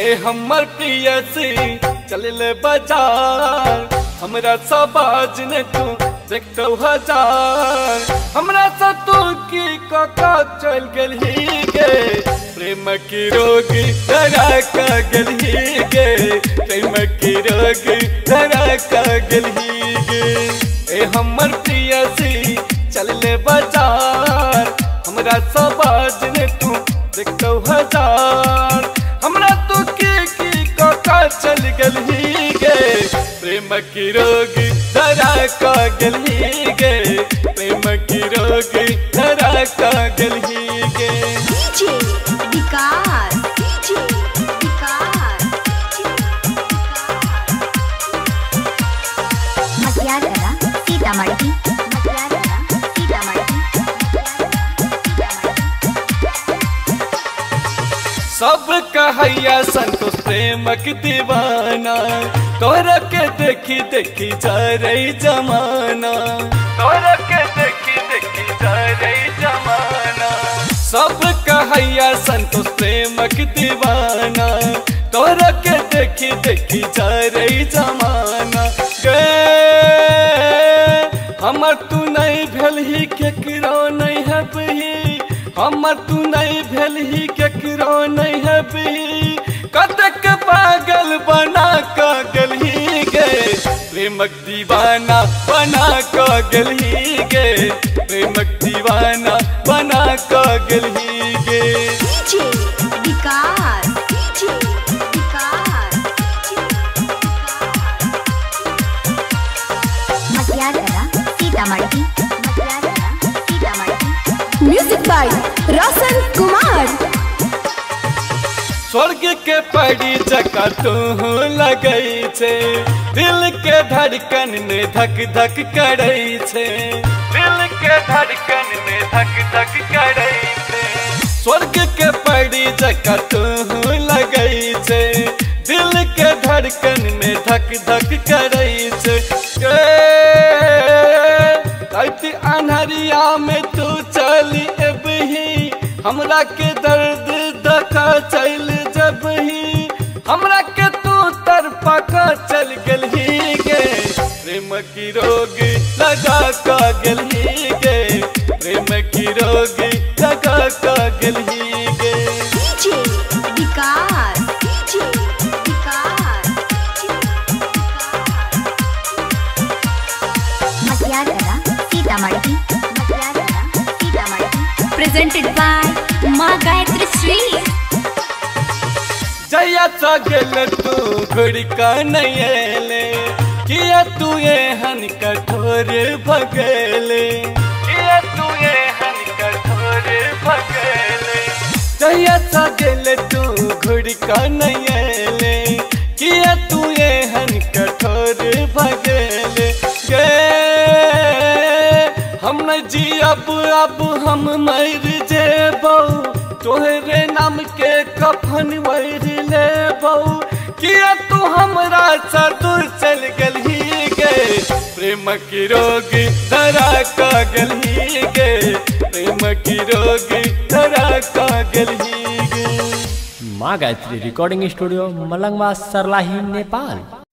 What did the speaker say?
ए हमर प्रियसी चले बाजार हमरा सबाज ने तू देखतो हजार हमरा से तू की कका चल गलही गे प्रेम की रोगी धरा का गलही गे प्रेम की रोगी धरा का गलही गे ए हमर प्रियसी चले बाजार हमरा सबाज ने तू देखतो हजार हमरा तू की कका चल गलही गे प्रेम की रोगी धरा का गलही गे प्रेम की रोगी धरा का गलही गे डीजे विकास मटियाला सीतामढ़ी सब कहैया संतोष प्रेमक दीवाना तोरा के देखी देखी जा रही जमाना तोरा के देखी देखी जा रही जमाना सब कहैया संतोष प्रेमक दीवाना तोरा के देखी देखी जा रही जमाना गे हमर तू नहीं भेल ही केकरो नहीं है बही हमर तू नहीं भेल ही केकरो नहीं है बही कतक पागल बना का गलही गे प्रेमक दीवाना बना का गलही गे प्रेमक दीवाना बना का गलही गे DJ Vikas Matiyala Sitamarhi music by Roshan Kumar स्वर्ग के पड़ी जगह तू लगई छे दिल के धड़कन में धक धक करई छे दिल के धड़कन में धक धक करई छे स्वर्ग के पड़ी जगह तू लगई छे दिल के धड़कन में धक धक करई छे अनहरिया में तू चली अबही हमरा के दर्द दखा चल जबही हमरा के तू तरफा का चल गलही गे प्रेम की रोगी लगा का गलही गे प्रेम की रोगी लगा का गलही गे DJ Vikas Matiyala Sitamarhi presented by माँ गायत्री श्री जया चगल तू घुड़का नयले किया तू ये हन कठोर भगले किया तू ये हन कठोर भगले जया चगल तू घुड़का नयले किया तू ये हन कठोर भगले गे हम न जी अब हम मर जेबो तोहरे नाम के कफन वैर लेबो किया तू हमरा से दूर चल गलही गे प्रेम की रोगी धरा का गलही गे प्रेम की रोगी धरा का गलही गे। माँ गायत्री रिकॉर्डिंग स्टूडियो मलंगवा सरलाही नेपाल।